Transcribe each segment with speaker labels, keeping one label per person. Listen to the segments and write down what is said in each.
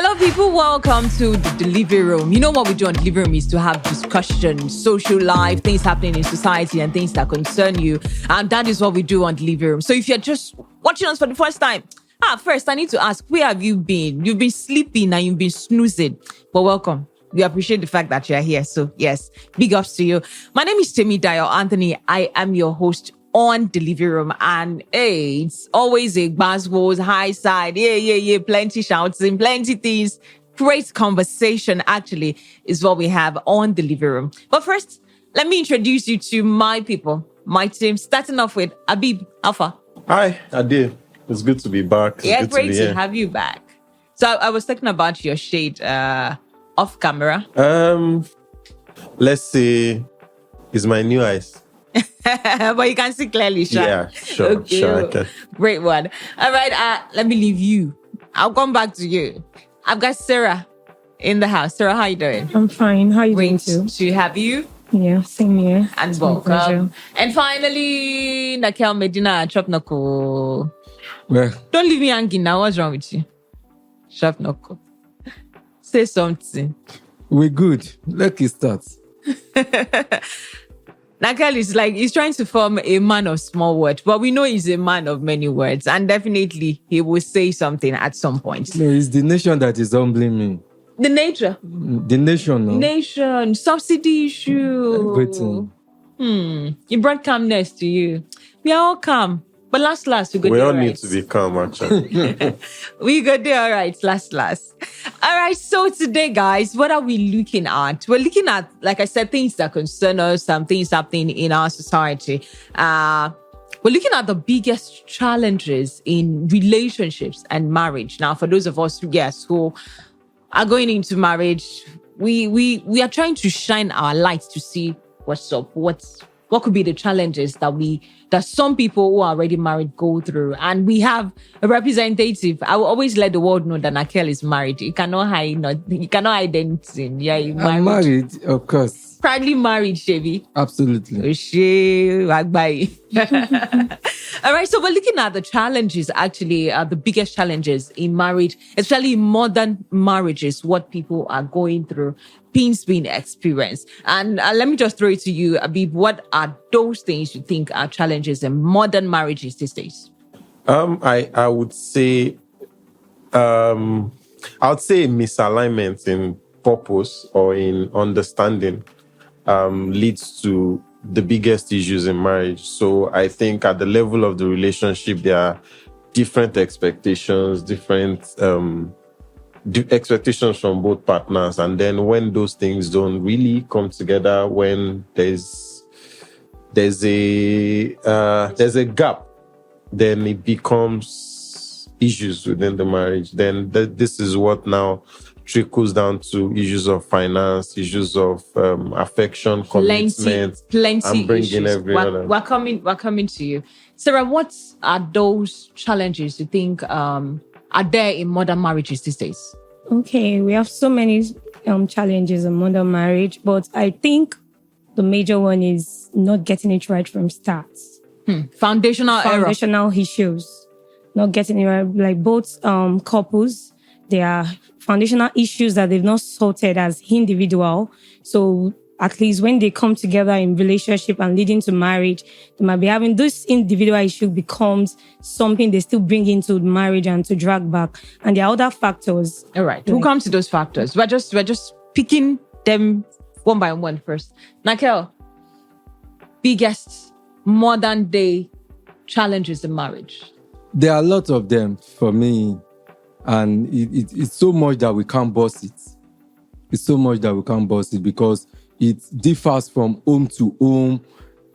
Speaker 1: Hello, people. Welcome to the living room. You know what we do on the living room is to have discussion, social life, things happening in society and things that concern you. And that is what we do on the living room. So if you're just watching us for the first time, first I need to ask, where have you been? You've been sleeping and you've been snoozing. But welcome. We appreciate the fact that you're here. So yes, big ups to you. My name is Temidayo Anthony. I am your host on the living room, and hey, it's always a buzzwords, high side, yeah, plenty shouting, plenty things, great conversation actually is what we have on the living room. But first, let me introduce you to my people, my team, starting off with Abib Alpha.
Speaker 2: Hi, Ade. It's good to be back. It's
Speaker 1: Great to have you back. So I was talking about your shade off camera.
Speaker 2: Let's say it's my new eyes.
Speaker 1: But you can see clearly, Sha.
Speaker 2: Yeah, sure,
Speaker 1: Okay.
Speaker 2: sure I can.
Speaker 1: Great one. All right, let me leave you. I'll come back to you. I've got Sarah in the house. Sarah, how you doing?
Speaker 3: I'm fine. How are you doing
Speaker 1: Great
Speaker 3: too?
Speaker 1: to have you.
Speaker 3: Yeah, same here.
Speaker 1: And
Speaker 3: It's my
Speaker 1: welcome.
Speaker 3: pleasure.
Speaker 1: And finally, Nakel Medina, Chop Noko.
Speaker 4: Well,
Speaker 1: Don't leave me hanging now. What's wrong with you? Chop Noko. Say something.
Speaker 4: we're good. Let's start.
Speaker 1: Nakel is like, he's trying to form a man of small words, but we know he's a man of many words. And definitely he will say something at some point.
Speaker 4: No, it's the nation that is humbling me.
Speaker 1: The nature.
Speaker 4: The nation, no?
Speaker 1: Nation, subsidy issue.
Speaker 4: Everything.
Speaker 1: It brought calmness to you. We are all calm. But last, we go
Speaker 2: We
Speaker 1: there
Speaker 2: all
Speaker 1: right.
Speaker 2: need to be calm, actually.
Speaker 1: We go there all right, last. All right, so today, guys, what are we looking at? We're looking at, like I said, things that concern us, some things happening in our society. We're looking at the biggest challenges in relationships and marriage. Now, for those of us, yes, who are going into marriage, we are trying to shine our light to see what's up, what could be the challenges that some people who are already married go through. And we have a representative. I will always let the world know that Nakel is married. You cannot hide anything. Yeah, you're married.
Speaker 4: I'm married, of course.
Speaker 1: Proudly married, Chevy.
Speaker 4: Absolutely.
Speaker 1: All right, so we're looking at the challenges, actually, the biggest challenges in marriage, especially in modern marriages, what people are going through, things being experienced. And let me just throw it to you, Abib. What are those things you think are challenges in modern marriages these days?
Speaker 2: I would say misalignment in purpose or in understanding leads to the biggest issues in marriage. So I think at the level of the relationship, there are different expectations, expectations from both partners. And then when those things don't really come together, when there's a gap, then it becomes issues within the marriage. Then this is what now trickles down to issues of finance, issues of affection, commitment,
Speaker 1: plenty
Speaker 2: and bringing
Speaker 1: issues.
Speaker 2: everyone.
Speaker 1: We're coming to you, Sarah. What are those challenges you think are there in modern marriages these days?
Speaker 3: Okay, we have so many challenges in modern marriage, but I think the major one is not getting it right from start.
Speaker 1: Foundational
Speaker 3: issues, not getting it right. Like both couples, there are foundational issues that they've not sorted as individual. So at least when they come together in relationship and leading to marriage, they might be having this individual issue becomes something they still bring into marriage and to drag back. And there are other factors.
Speaker 1: All right, we'll come to those factors. We're just picking them one by one first. Nakel, biggest modern day challenges in marriage.
Speaker 4: There are a lot of them for me. And it's so much that we can't bust it. It's so much that we can't bust it because it differs from home to home,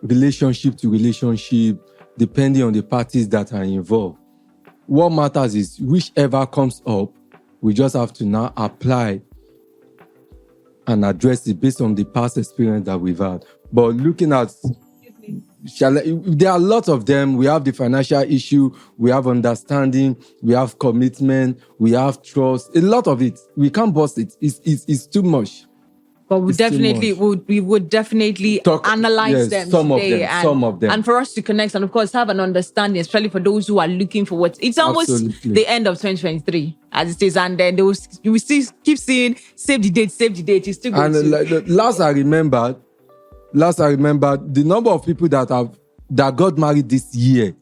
Speaker 4: relationship to relationship, depending on the parties that are involved. What matters is whichever comes up, we just have to now apply and address it based on the past experience that we've had. But looking at there are a lot of them. We have the financial issue, we have understanding, we have commitment, we have trust. A lot of it. We can't bust it. It's too much.
Speaker 1: But we
Speaker 4: It's too
Speaker 1: definitely
Speaker 4: much.
Speaker 1: would definitely
Speaker 4: Talk-
Speaker 1: analyze
Speaker 4: yes,
Speaker 1: them
Speaker 4: some of
Speaker 1: today,
Speaker 4: them,
Speaker 1: and,
Speaker 4: some of them.
Speaker 1: and for us to connect and of course have an understanding, especially for those who are looking for what it's almost
Speaker 4: Absolutely.
Speaker 1: the end of 2023 as it is, and then you will still keep seeing save the date. It's still going
Speaker 4: And
Speaker 1: to.
Speaker 4: like, last I remember, the number of people that got married this year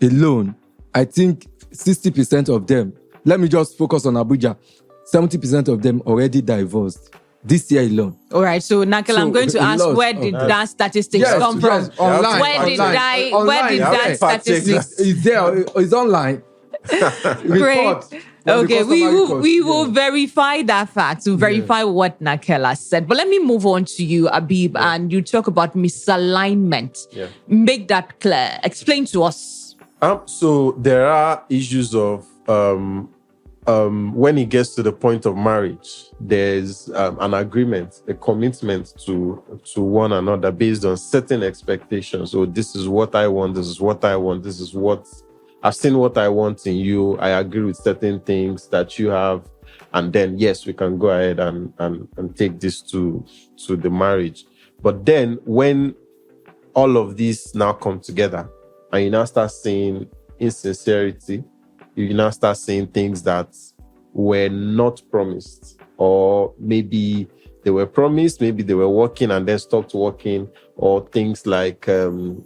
Speaker 4: alone, I think 60% of them, let me just focus on Abuja, 70% of them already divorced this year alone.
Speaker 1: All right, so Nakel, I'm going to
Speaker 4: a
Speaker 1: ask,
Speaker 4: lot
Speaker 1: where
Speaker 4: of
Speaker 1: did
Speaker 4: them.
Speaker 1: that statistics come from?
Speaker 4: Yes, online.
Speaker 1: Where did
Speaker 4: online.
Speaker 1: where did
Speaker 2: Yeah,
Speaker 1: that
Speaker 2: fact check
Speaker 1: statistics?
Speaker 4: It's there. It's online. Report.
Speaker 1: Okay, we will
Speaker 4: Yeah.
Speaker 1: verify that fact, to verify what Nakela said. But let me move on to you, Abib, and you talk about misalignment.
Speaker 2: Yeah.
Speaker 1: Make that clear. Explain to us.
Speaker 2: So there are issues of when it gets to the point of marriage, there's an agreement, a commitment to one another based on certain expectations. So this is what I want, this is what I want, this is what I've seen what I want in you. I agree with certain things that you have. And then, yes, we can go ahead and take this to the marriage. But then when all of these now come together and you now start seeing insincerity, you now start seeing things that were not promised, or maybe they were promised, maybe they were working and then stopped working, or things like an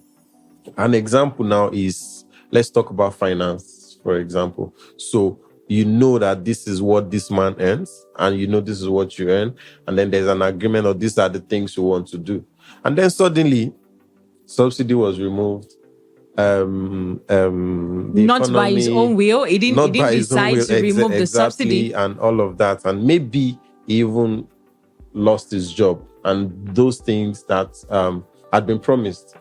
Speaker 2: example now is, let's talk about finance, for example. So you know that this is what this man earns, and you know this is what you earn, and then there's an agreement of these are the things you want to do. And then suddenly, subsidy was removed.
Speaker 1: Not by his own will. He didn't decide to remove the subsidy.
Speaker 2: And all of that. And maybe he even lost his job. And those things that had been promised,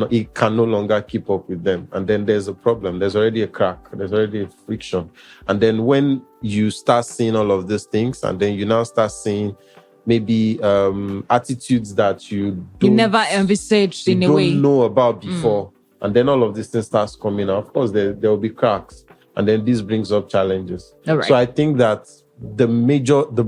Speaker 2: he can no longer keep up with them. And then there's a problem. There's already a crack. There's already a friction. And then when you start seeing all of these things, and then you now start seeing maybe attitudes that you
Speaker 1: never envisaged in a way.
Speaker 2: You don't know about before. And then all of these things starts coming out. Of course, there will be cracks. And then this brings up challenges.
Speaker 1: All right.
Speaker 2: So I think that the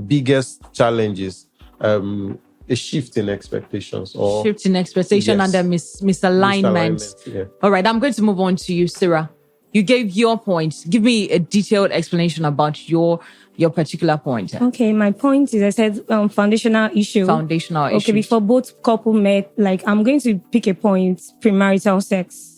Speaker 2: biggest challenge is a shift in expectations.
Speaker 1: Shift in expectation,
Speaker 2: yes,
Speaker 1: and the misalignment.
Speaker 2: Yeah.
Speaker 1: All right, I'm going to move on to you, Sarah. You gave your point. Give me a detailed explanation about your particular point.
Speaker 3: Okay, my point is, I said foundational issue. Okay, before both couple met, like, I'm going to pick a point: premarital sex.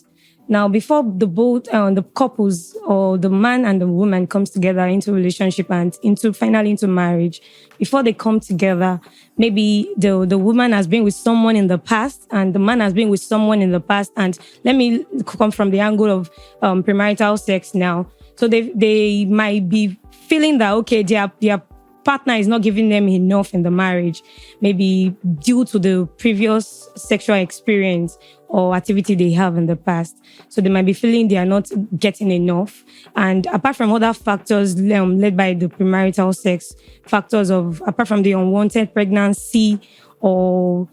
Speaker 3: Now, before the couples, or the man and the woman, comes together into a relationship and finally into marriage, before they come together, maybe the woman has been with someone in the past and the man has been with someone in the past. And let me come from the angle of premarital sex now. So they might be feeling that, okay, their partner is not giving them enough in the marriage, maybe due to the previous sexual experience or activity they have in the past. So they might be feeling they are not getting enough. And apart from other factors led by the premarital sex, factors apart from the unwanted pregnancy or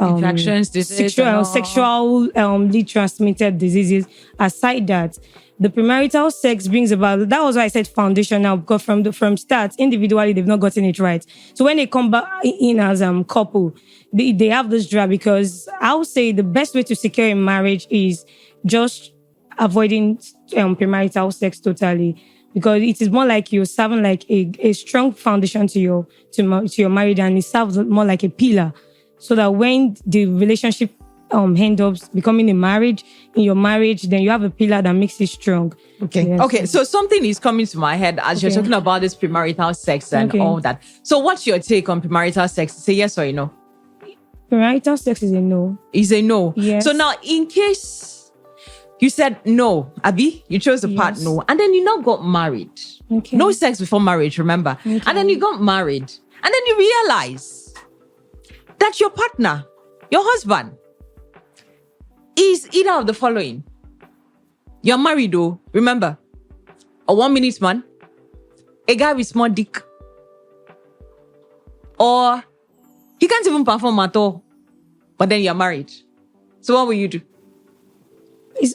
Speaker 1: infections, disease,
Speaker 3: sexually transmitted diseases, aside that, the premarital sex brings about, that was why I said foundational, because from start, individually, they've not gotten it right. So when they come back in as couple, they have this drag, because I would say the best way to secure a marriage is just avoiding premarital sex totally, because it is more like you're serving like a strong foundation to your marriage, and it serves more like a pillar, so that when the relationship end up becoming in your marriage, then you have a pillar that makes it strong.
Speaker 1: Okay.
Speaker 3: Yes.
Speaker 1: Okay. So something is coming to my head as you're talking about this premarital sex and all that. So what's your take on premarital sex? Say yes or no?
Speaker 3: Premarital sex is a no.
Speaker 1: Is a no.
Speaker 3: Yes.
Speaker 1: So now, in case you said no, Abby, you chose the part no, and then you now got married.
Speaker 3: Okay.
Speaker 1: No sex before marriage, remember?
Speaker 3: Okay.
Speaker 1: And then you got married, and then you realize that your partner, your husband, is either of the following. You're married though, remember? A 1-minute man, a guy with small dick, or he can't even perform at all, but then you're married. So what will you do?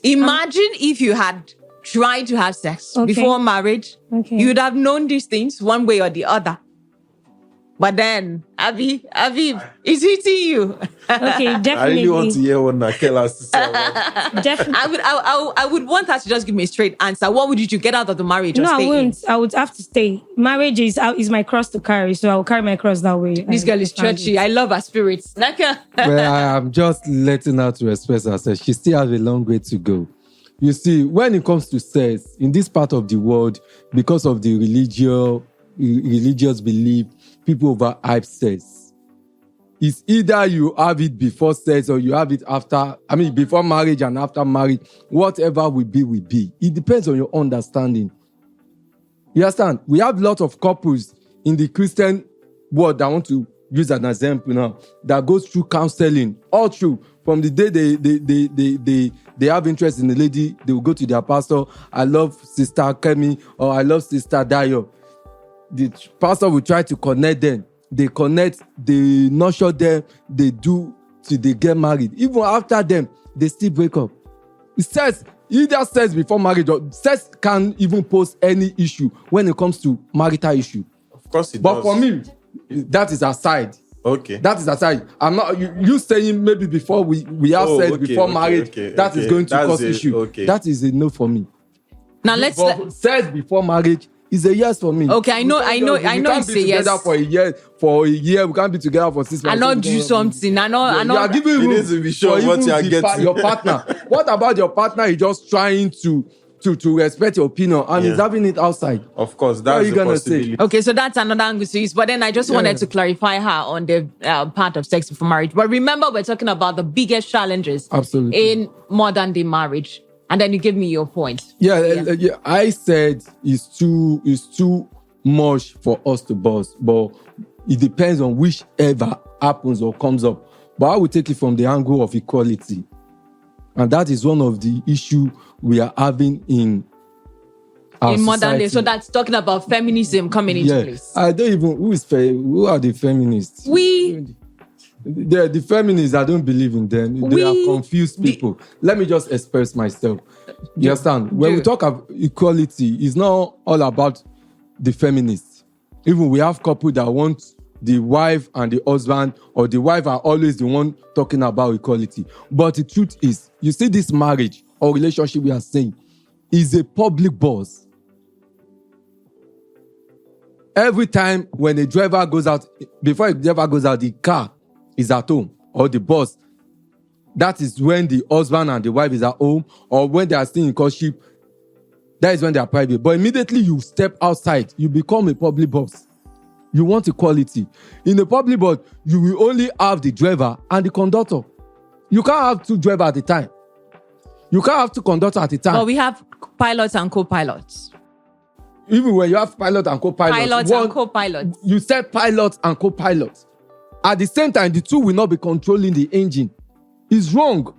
Speaker 1: Imagine if you had tried to have sex before marriage, you would have known these things one way or the other. But then, Aviv, is hitting you.
Speaker 3: Okay,
Speaker 2: I
Speaker 3: definitely.
Speaker 2: really want to hear what Nakela has to say about it.
Speaker 3: Definitely.
Speaker 1: I would want her to just give me a straight answer. What would you do? Get out of the marriage or
Speaker 3: No, I
Speaker 1: stay in?
Speaker 3: wouldn't. I would have to stay. Marriage is my cross to carry, so I will carry my cross that way.
Speaker 1: This girl is churchy. I love her spirits. Naka.
Speaker 4: Well, I am just letting her to express herself. She still has a long way to go. You see, when it comes to sex, in this part of the world, because of the religious belief, people overhype sex. It's either you have it before sex or you have it after, before marriage and after marriage. Whatever will be, will be. It depends on your understanding. You understand? We have a lot of couples in the Christian world that I want to use an example now, that goes through counseling, all through. From the day they have interest in the lady, they will go to their pastor. I love Sister Kemi or I love Sister Dayo. The pastor will try to connect them. They connect, they nurture them, they do till they get married. Even after them, they still break up. It says, either sex before marriage or sex can even pose any issue when it comes to marital issue.
Speaker 2: Of course it
Speaker 4: But
Speaker 2: does.
Speaker 4: for me, that is aside.
Speaker 2: Okay.
Speaker 4: That is aside. I'm not you saying maybe before we have sex before marriage, that is going to cause issue.
Speaker 2: Okay.
Speaker 4: That is a no for me.
Speaker 1: Now let's.
Speaker 4: But sex before marriage is a yes for me.
Speaker 1: Okay, I know.
Speaker 4: We can't
Speaker 1: It's
Speaker 4: be
Speaker 1: a yes.
Speaker 4: together for a year. We can't be together for 6 months.
Speaker 1: I not do something. I know.
Speaker 4: You are giving
Speaker 2: You
Speaker 4: room
Speaker 2: need to be sure
Speaker 4: for
Speaker 2: what
Speaker 4: even
Speaker 2: you are getting.
Speaker 4: your partner. What about your partner is just trying to respect your opinion and is having it outside?
Speaker 2: Of course,
Speaker 4: What are
Speaker 2: that's
Speaker 4: you
Speaker 2: the
Speaker 4: gonna say?
Speaker 2: possibility.
Speaker 1: Okay, so that's another angle to use. But then I just wanted to clarify her on the part of sex before marriage. But remember, we're talking about the biggest challenges
Speaker 4: Absolutely.
Speaker 1: in modern day marriage. And then you give me your point.
Speaker 4: Yeah. I said it's too much for us to bust, but it depends on whichever happens or comes up. But I will take it from the angle of equality. And that is one of the issues we are having in our
Speaker 1: modern day.
Speaker 4: society.
Speaker 1: So that's talking about feminism coming into place.
Speaker 4: I don't even, who are the feminists? The feminists, I don't believe in them. They are confused people. Let me just express myself. You understand? When we talk of equality, it's not all about the feminists. Even we have couples that want the wife and the husband, or the wife are always the one talking about equality. But the truth is, you see this marriage or relationship we are saying is a public bus. Every time when a driver goes out, before a driver goes out, the car is at home, or the bus. That is when the husband and the wife is at home, or when they are still in courtship. That is when they are private. But immediately you step outside, you become a public bus. You want equality. In a public bus, you will only have the driver and the conductor. You can't have two drivers at a time. You can't have two conductors at a time.
Speaker 1: But we have pilots and co-pilots.
Speaker 4: Even when you have pilot and co-pilot.
Speaker 1: And co-pilots.
Speaker 4: You said pilot and co-pilot. At the same time, the two will not be controlling the engine. It's wrong.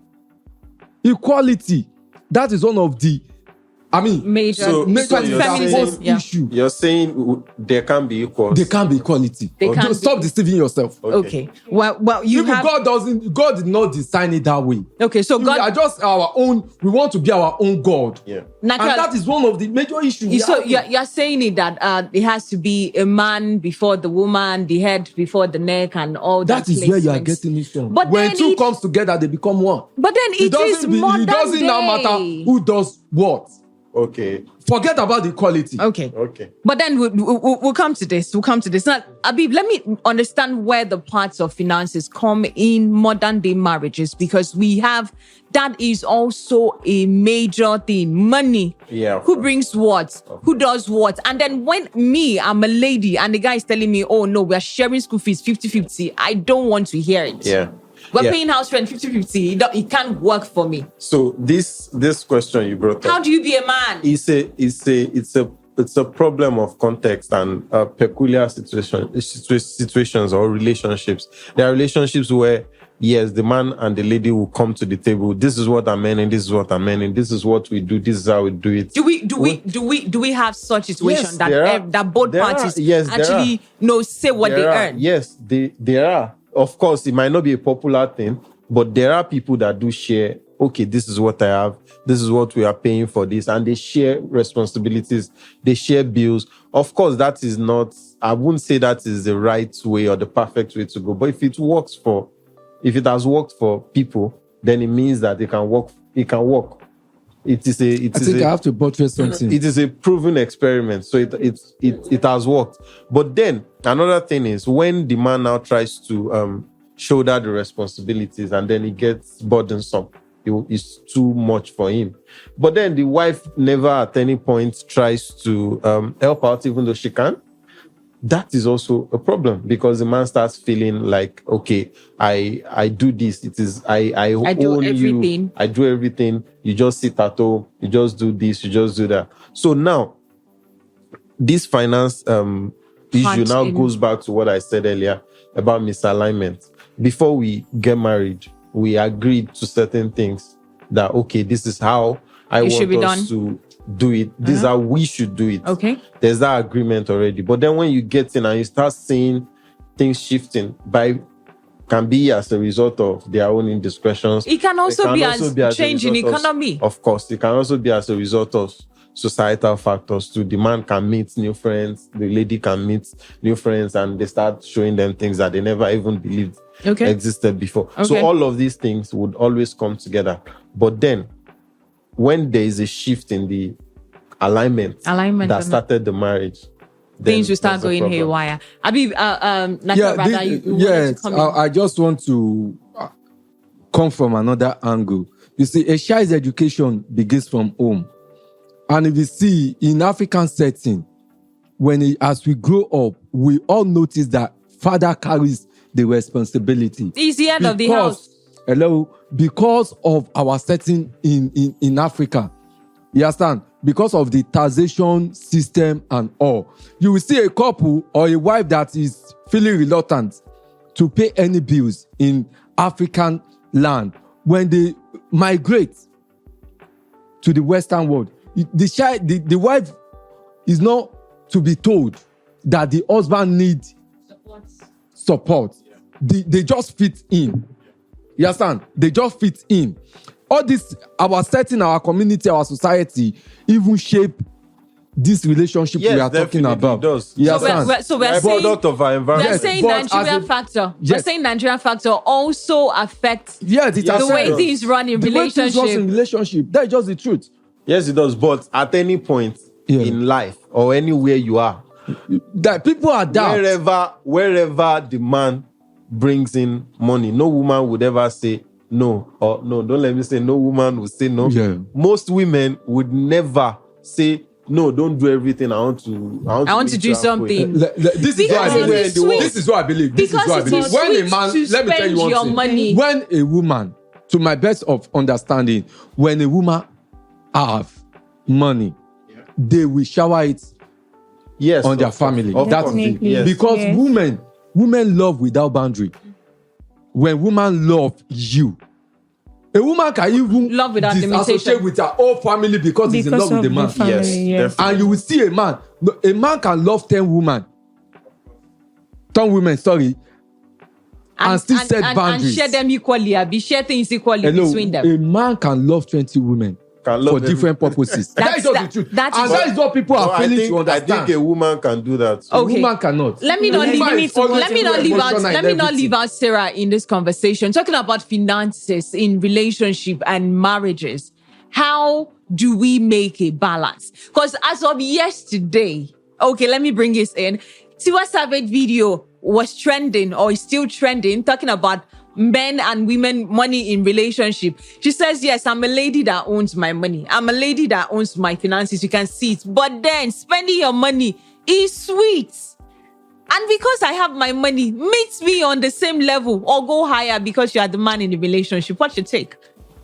Speaker 4: Equality. That is one of the,
Speaker 1: major
Speaker 4: issue.
Speaker 2: You're saying there can be equals.
Speaker 4: There can be equality. Stop deceiving yourself.
Speaker 1: Okay. Well,
Speaker 4: God did not design it that way.
Speaker 1: Okay, so
Speaker 4: We are just our own. We want to be our own God.
Speaker 2: Yeah.
Speaker 4: And that is one of the major issues.
Speaker 1: So you're saying it that it has to be a man before the woman, the head before the neck, and all that.
Speaker 4: That is where you are getting it from.
Speaker 1: But
Speaker 4: when two comes together, they become one.
Speaker 1: But then it doesn't
Speaker 4: now matter who does what.
Speaker 2: Okay.
Speaker 4: Forget about the equality.
Speaker 1: Okay. But then we'll come to this. Now, Abib, let me understand where the parts of finances come in modern day marriages, because that is also a major thing. Money.
Speaker 2: Yeah.
Speaker 1: Who brings what? Who does what? And then when I'm a lady and the guy is telling me, oh no, we're sharing school fees 50-50, I don't want to hear it.
Speaker 2: Yeah.
Speaker 1: We're paying house rent 50-50. It can't work for me.
Speaker 2: So this question you brought up.
Speaker 1: How do you be a man?
Speaker 2: It's a problem of context and peculiar situations or relationships. There are relationships where, yes, the man and the lady will come to the table. This is what I'm earning. This is what I'm earning. This is what we do. This is how we do it.
Speaker 1: Do we have such situation
Speaker 2: yes,
Speaker 1: that both parties actually say what they earn?
Speaker 2: Yes, there are. Of course, it might not be a popular thing, but there are people that do share okay, this is what I have, this is what we are paying for this, and they share responsibilities, they share bills. Of course, that is not, I wouldn't say that is the right way or the perfect way to go, but if it has worked for people, then it means that it can work.
Speaker 4: I have to buttress something.
Speaker 2: It is a proven experiment, so it has worked. But then another thing is when the man now tries to shoulder the responsibilities, and then it gets burdensome. It's too much for him. But then the wife never at any point tries to help out, even though she can. That is also a problem, because the man starts feeling like, okay, I do this. It is I
Speaker 1: do
Speaker 2: own
Speaker 1: everything.
Speaker 2: you. I do everything. You just sit at home. You just do this. You just do that. So now, this finance issue now goes back to what I said earlier about misalignment. Before we get married, we agreed to certain things that, okay, this is how I want us to do it. This is how we should do it.
Speaker 1: Okay.
Speaker 2: There's that agreement already. But then when you get in and you start seeing things shifting can be as a result of their own indiscretions.
Speaker 1: It can also be as change in economy.
Speaker 2: Of course, it can also be as a result of societal factors too. The man can meet new friends, the lady can meet new friends, and they start showing them things that they never even believed existed before. Okay. So all of these things would always come together. But then, when there is a shift in the alignment that started the marriage,
Speaker 1: things will start going haywire. Abi,
Speaker 4: I just want to come from another angle. You see, a child's education begins from home. And if you see, in African setting, as we grow up, we all notice that father carries the responsibility.
Speaker 1: He's the head of the house.
Speaker 4: Because of our setting in Africa. You understand? Because of the taxation system and all. You will see a couple or a wife that is feeling reluctant to pay any bills in African land. When they migrate to the Western world, the wife is not to be told that the husband needs support. They just fit in. You understand? They just fit in. All this, our setting, our community, our society, even shape this relationship we are talking about.
Speaker 2: Does.
Speaker 1: So we're saying,
Speaker 2: of our environment.
Speaker 1: We're saying Nigerian factor. Yes. We're saying Nigerian factor also affects the way things run in relationship.
Speaker 4: That's just the truth.
Speaker 2: Yes, it does. But at any point in life or anywhere you are,
Speaker 4: that people are down.
Speaker 2: Wherever the man brings in money, no woman would ever say no, or no, don't let me say no woman would say no.
Speaker 4: Yeah.
Speaker 2: Most women would never say no, don't do everything. I want to do something.
Speaker 4: This is what I believe. When a man, let me tell you one thing. When a woman, to my best of understanding, when a woman have money, they will shower it on their family. That's it.
Speaker 2: Yes.
Speaker 4: Because women love without boundary. When women love you, a woman can even
Speaker 1: love without
Speaker 4: disassociate with her whole family because he's in love with the man.
Speaker 2: Yes.
Speaker 4: And you will see a man can love 10 women, and still set boundaries.
Speaker 1: And share them equally, share things equally between them.
Speaker 4: A man can love 20 women for different purposes. That is just the truth. That is what people are failing to understand.
Speaker 2: I think a woman can do that.
Speaker 1: Okay.
Speaker 4: A woman cannot.
Speaker 1: Let me not leave out Sarah in this conversation. Talking about finances in relationship and marriages. How do we make a balance? Because as of yesterday, okay, let me bring this in. Tiwa Savage video was trending or is still trending, talking about men and women money in relationship. She says, yes, I'm a lady that owns my money. I'm a lady that owns my finances. You can see it. But then spending your money is sweet. And because I have my money, meet me on the same level or go higher because you are the man in the relationship. What's your take?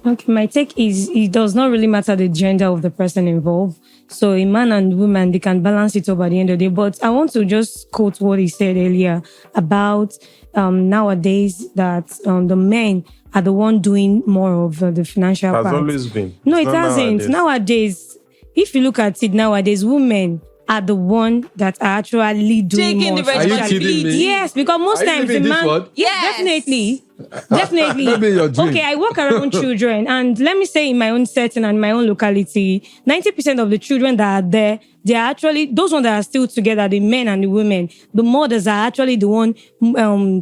Speaker 3: Okay, my take is it does not really matter the gender of the person involved. So a man and woman, they can balance it over the end of the day. But I want to just quote what he said earlier about nowadays that the men are the one doing more of the financial part.
Speaker 2: It has always been.
Speaker 3: No, it hasn't. Nowadays, if you look at it nowadays, women are the one that are actually doing
Speaker 1: taking
Speaker 3: more.
Speaker 1: The responsibility.
Speaker 4: Are you kidding me?
Speaker 3: Yes, because most times the man,
Speaker 1: yes,
Speaker 3: definitely. Definitely.
Speaker 4: Maybe your dream.
Speaker 3: Okay, I work around children, and let me say in my own setting and my own locality, 90% of the children that are there, they are actually those ones that are still together, the men and the women. The mothers are actually the one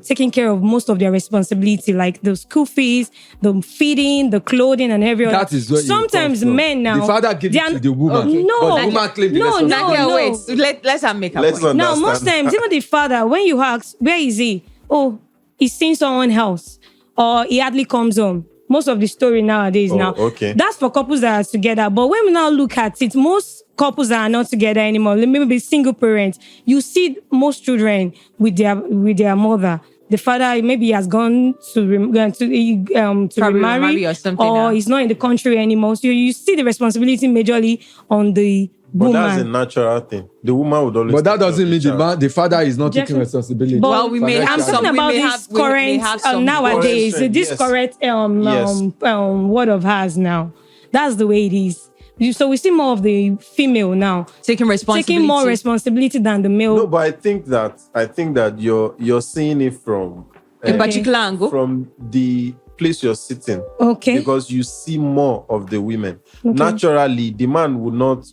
Speaker 3: taking care of most of their responsibility, like the school fees, the feeding, the clothing, and every other.
Speaker 4: That is where you
Speaker 3: Sometimes
Speaker 4: come from.
Speaker 3: men now,
Speaker 4: The father gives
Speaker 3: they
Speaker 4: it
Speaker 3: are-
Speaker 4: to the woman.
Speaker 3: Okay. No,
Speaker 4: But the woman claims the
Speaker 3: no,
Speaker 4: responsibility.
Speaker 3: no.
Speaker 1: wait. Let's have make a
Speaker 2: Let's
Speaker 1: point.
Speaker 3: Now,
Speaker 2: understand.
Speaker 3: most times, even the father, when you ask, where is he? Oh, he's seen someone else. Or he hardly comes home. Most of the story nowadays
Speaker 2: Oh,
Speaker 3: now.
Speaker 2: okay.
Speaker 3: That's for couples that are together. But when we now look at it, most couples that are not together anymore, maybe single parents, you see most children with their mother. The father maybe has gone to
Speaker 1: Probably
Speaker 3: remarry,
Speaker 1: remarry or something
Speaker 3: or
Speaker 1: now.
Speaker 3: he's not in the country anymore. So you see the responsibility majorly on the
Speaker 2: But that's a
Speaker 3: woman.
Speaker 2: natural thing. The woman would always.
Speaker 4: But that
Speaker 2: take care of
Speaker 4: doesn't mean
Speaker 2: child.
Speaker 4: the father is not taking
Speaker 3: Definitely.
Speaker 4: responsibility.
Speaker 3: But-
Speaker 1: Well, we may have
Speaker 3: I'm
Speaker 1: some.
Speaker 3: talking
Speaker 1: we
Speaker 3: about
Speaker 1: may
Speaker 3: this
Speaker 1: have- we may
Speaker 3: current
Speaker 1: have some
Speaker 3: nowadays.
Speaker 2: current,
Speaker 3: This
Speaker 2: yes.
Speaker 3: correct
Speaker 2: Yes.
Speaker 3: word of ours now. That's the way it is. So we see more of the female now
Speaker 1: taking responsibility.
Speaker 3: taking more responsibility than the male.
Speaker 2: No, but I think that you're seeing it from
Speaker 1: a particular angle.
Speaker 2: from the place you're sitting.
Speaker 3: Okay.
Speaker 2: Because you see more of the women. Naturally, the man would not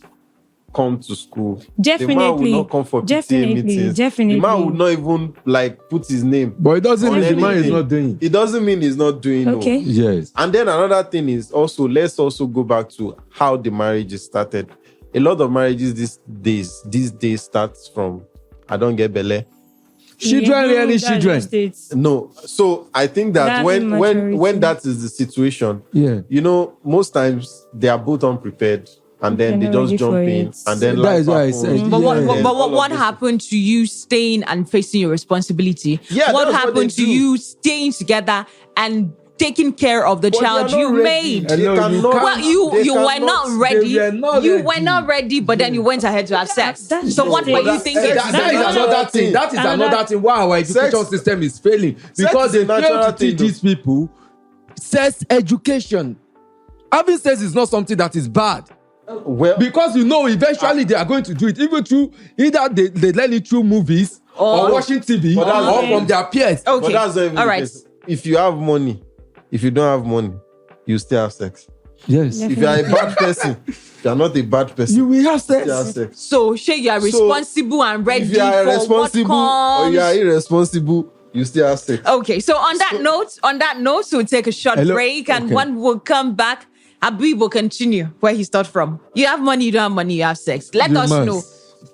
Speaker 2: come to school. The man
Speaker 3: Definitely.
Speaker 2: would not come for PTA
Speaker 3: Definitely.
Speaker 2: meetings.
Speaker 3: Definitely.
Speaker 2: The man would not even put his name.
Speaker 4: But it doesn't
Speaker 2: on
Speaker 4: mean the man is
Speaker 2: anything.
Speaker 4: not doing.
Speaker 2: It doesn't mean he's not doing. no.
Speaker 3: Okay.
Speaker 4: Yes.
Speaker 2: And then another thing is also, let's also go back to how the marriage is started. A lot of marriages these days starts from I don't get belle.
Speaker 4: Children,
Speaker 3: Yeah,
Speaker 4: really
Speaker 3: that's
Speaker 4: children.
Speaker 3: just it.
Speaker 2: No. So I think that
Speaker 3: That's
Speaker 2: when
Speaker 3: immaturity.
Speaker 2: that is the situation,
Speaker 4: Yeah.
Speaker 2: most times they are both unprepared and then they
Speaker 3: They're not
Speaker 2: just
Speaker 3: ready
Speaker 2: jump
Speaker 3: for
Speaker 2: in
Speaker 3: it.
Speaker 2: and then
Speaker 4: That
Speaker 2: life
Speaker 4: is why I
Speaker 2: happens.
Speaker 4: said,
Speaker 1: But what,
Speaker 4: Yeah.
Speaker 1: but,
Speaker 2: And
Speaker 1: but
Speaker 2: all
Speaker 1: what
Speaker 2: of this.
Speaker 1: happened to you staying and facing your responsibility?
Speaker 2: Yeah,
Speaker 1: what
Speaker 2: that's what
Speaker 1: happened
Speaker 2: they
Speaker 1: to
Speaker 2: do.
Speaker 1: you staying together and taking care of the
Speaker 2: But
Speaker 1: child
Speaker 2: they are
Speaker 1: you
Speaker 2: not ready.
Speaker 1: made?
Speaker 2: They
Speaker 4: Hello, you
Speaker 2: cannot-
Speaker 4: can't-
Speaker 1: Well,
Speaker 2: they
Speaker 1: you were
Speaker 2: cannot-
Speaker 1: not ready.
Speaker 4: they were not
Speaker 1: You
Speaker 4: ready.
Speaker 1: were not ready, but then you went ahead to have sex.
Speaker 3: That's
Speaker 1: So
Speaker 3: just
Speaker 1: what
Speaker 3: it.
Speaker 1: were you
Speaker 2: That-
Speaker 1: thinking?
Speaker 2: that-
Speaker 4: That is another thing. That is another thing why our education
Speaker 2: Sex-
Speaker 4: system is failing. Because
Speaker 2: is a
Speaker 4: they fail
Speaker 2: natural
Speaker 4: to teach
Speaker 2: thing, though.
Speaker 4: these people sex education. Having sex is not something that is bad.
Speaker 2: Well,
Speaker 4: Because eventually they are going to do it. Even through either they learn it through movies or watching TV
Speaker 2: But that's-
Speaker 4: or from their peers.
Speaker 1: Okay.
Speaker 2: but that's not even
Speaker 1: All
Speaker 2: the
Speaker 1: right.
Speaker 2: case. If you have money, if you don't have money, you still have sex.
Speaker 4: Yes.
Speaker 2: If you are a bad person, you are not a bad person.
Speaker 4: You will have
Speaker 2: You
Speaker 4: sex.
Speaker 2: still have sex.
Speaker 1: So, Shay, you are
Speaker 2: So,
Speaker 1: responsible and ready
Speaker 2: If you are
Speaker 1: for what
Speaker 2: responsible or
Speaker 1: comes.
Speaker 2: you are irresponsible, you still have sex.
Speaker 1: Okay, so on that note, we'll take a short
Speaker 4: Hello?
Speaker 1: break, and
Speaker 4: Okay.
Speaker 1: when we'll come back, Habib will continue where he started from. You have money, you don't have money, you have sex. Let
Speaker 4: You
Speaker 1: us
Speaker 4: must.
Speaker 1: know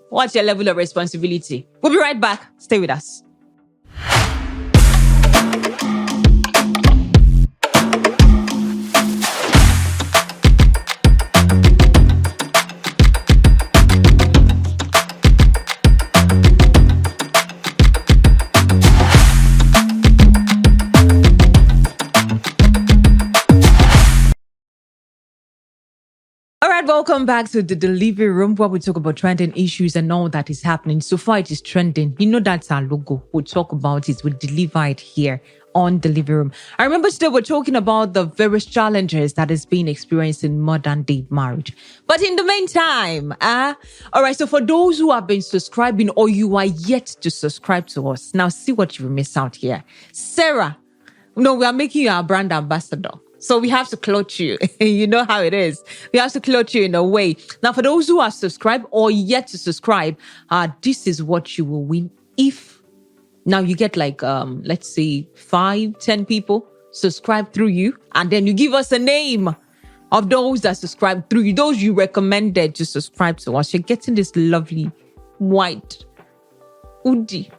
Speaker 1: what's your level of responsibility. We'll be right back. Stay with us. All right, welcome back to the delivery room where we talk about trending issues and all that is happening. So far, it is trending. You know, that's our logo. We'll talk about it. We'll deliver it here on Delivery Room. I remember today we're talking about the various challenges that is being experienced in modern day marriage. But in the meantime, all right, so for those who have been subscribing or you are yet to subscribe to us, now see what you will miss out here. Sarah, no, we are making you our brand ambassador. So we have to clothe you. You know how it is. We have to clothe you in a way. Now, for those who are subscribed or yet to subscribe, this is what you will win if now you get like, let's say 5-10 people subscribe through you. And then you give us a name of those that subscribe through you, those you recommended to subscribe to us. You're getting this lovely white hoodie.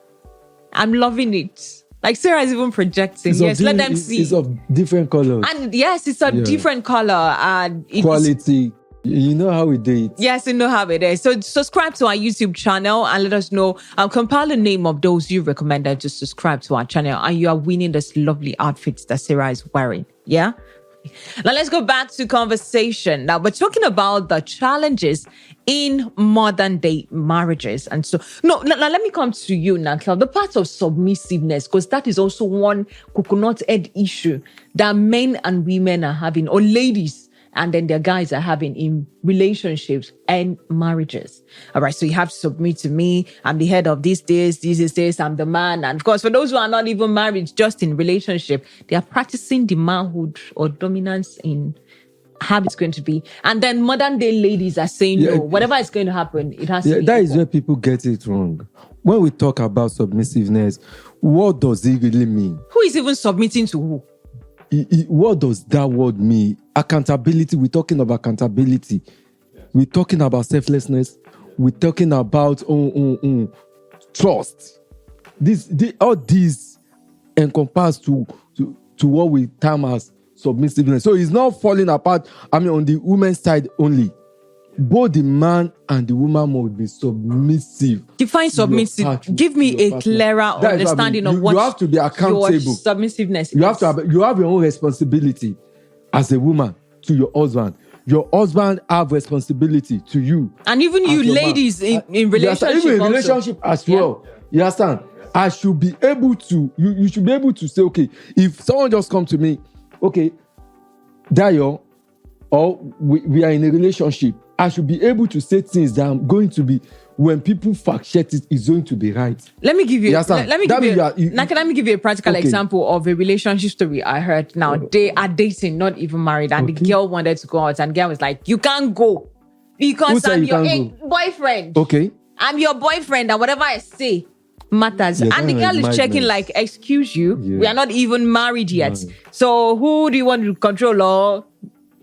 Speaker 1: I'm loving it. Like Sarah is even projecting. Yes, let them see.
Speaker 4: It's of different colors.
Speaker 1: And yes, it's a different color and it's
Speaker 4: Quality. You know how we do it.
Speaker 1: Yes, you know how it is. So subscribe to our YouTube channel and let us know. Compile the name of those you recommended to subscribe to our channel, and you are winning this lovely outfits that Sarah is wearing. Yeah. Now let's go back to conversation. Now we're talking about the challenges in modern day marriages. And so, now let me come to you, Natal. The part of submissiveness, because that is also one coconut head issue that men and women are having, or ladies and then there are guys that have been in relationships and marriages. All right, so you have to submit to me. I'm the head of this is this, I'm the man. And of course, for those who are not even married, just in relationship, they are practicing the manhood or dominance in how it's going to be. And then modern day ladies are saying, no, whatever is going to happen, it has to be.
Speaker 4: That is where people get it wrong. When we talk about submissiveness, what does it really mean?
Speaker 1: Who is even submitting to who?
Speaker 4: What does that word mean? Accountability. We're talking about accountability. We're talking about selflessness. We're talking about trust. All these encompass to what we term as submissiveness. So it's not falling apart, on the woman's side only. Both the man and the woman must be submissive.
Speaker 1: Define submissive. Give me a clearer understanding of what
Speaker 4: you have to be accountable.
Speaker 1: Your submissiveness.
Speaker 4: You have your own responsibility as a woman to your husband. Your husband have responsibility to you.
Speaker 1: And even you ladies in relationship.
Speaker 4: Even in relationship as well. You understand? I should be able to, you should be able to say, okay, if someone just come to me, okay, Dayo, or we are in a relationship, I should be able to say things that I'm going to be, when people fact check it, it's going to be right.
Speaker 1: Let me give you a practical example of a relationship story I heard. Now, they are dating, not even married, and the girl wanted to go out, and the girl was like, you can't go because I'm your boyfriend.
Speaker 4: Okay.
Speaker 1: I'm your boyfriend, and whatever I say matters. And the girl is checking like, excuse you, we are not even married yet. So who do you want to control? Or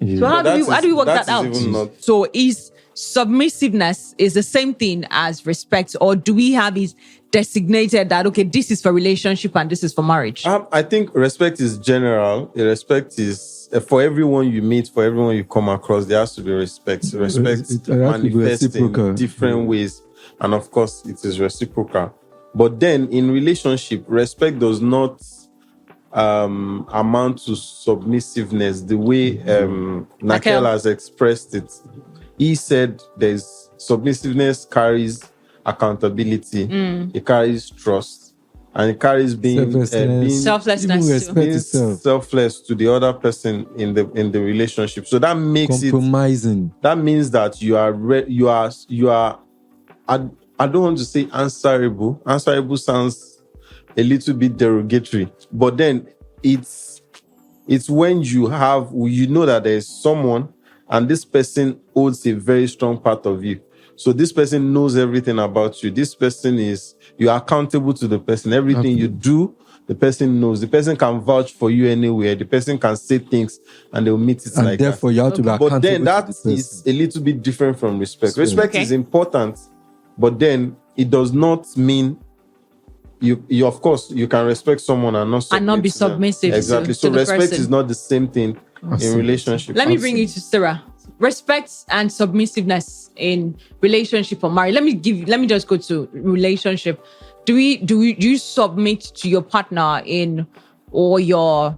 Speaker 1: so how do we work that out? So is submissiveness is the same thing as respect, or do we have it designated that, okay, this is for relationship and this is for marriage?
Speaker 2: I think respect is general. Respect is for everyone you meet, for everyone you come across. There has to be respect. Respect manifests in different ways, and of course, it is reciprocal. But then, in relationship, respect does not amount to submissiveness the way Nakel has expressed it. He said there's submissiveness carries accountability, it carries trust, and it carries being
Speaker 1: selflessness,
Speaker 2: being selfless to the other person in the relationship. So that makes
Speaker 4: compromising.
Speaker 2: That means that you are. I don't want to say answerable. Answerable sounds a little bit derogatory, but then it's when you know that there is someone and this person holds a very strong part of you. So this person knows everything about you. This person you are accountable to the person. Everything you do, the person knows. The person can vouch for you anywhere. The person can say things and they'll meet it like that. And
Speaker 4: therefore you have to be accountable.
Speaker 2: But then that is a little bit different from respect. Respect is important, but then it does not mean you of course you can respect someone and not
Speaker 1: be submissive.
Speaker 2: Exactly. So respect is not the same thing in relationship.
Speaker 1: Let me bring you to Sarah. Respect and submissiveness in relationship or marriage. Let me just go to relationship. Do you submit to your partner or your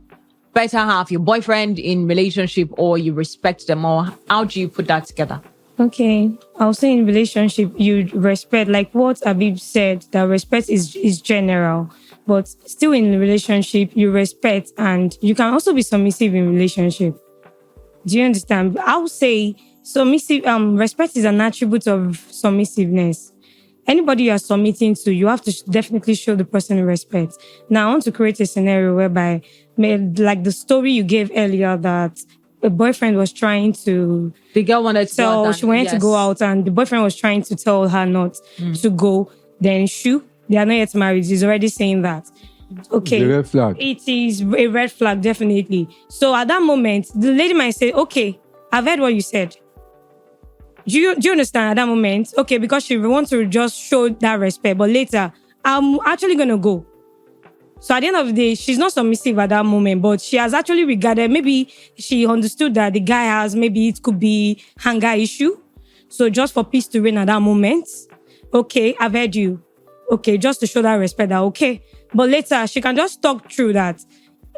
Speaker 1: better half, your boyfriend in relationship, or you respect them, or how do you put that together?
Speaker 3: Okay, I'll say in relationship, you respect, like what Abib said, that respect is general, but still in relationship, you respect, and you can also be submissive in relationship. Do you understand? I'll say submissive, respect is an attribute of submissiveness. Anybody you are submitting to, you have to definitely show the person respect. Now, I want to create a scenario whereby, like the story you gave earlier, that a boyfriend was trying to...
Speaker 1: The girl wanted to go out.
Speaker 3: She wanted to go out, and the boyfriend was trying to tell her not to go. Then they are not yet married. He's already saying that. Okay.
Speaker 4: It's a red flag.
Speaker 3: It is a red flag, definitely. So at that moment, the lady might say, okay, I've heard what you said. Do you understand at that moment? Okay, because she wants to just show that respect. But later, I'm actually going to go. So at the end of the day, she's not submissive at that moment, but she has actually regarded, maybe she understood that the guy has, maybe it could be anger issue. So just for peace to reign at that moment, okay, I've heard you. Okay, just to show that respect, that okay. But later, she can just talk through that.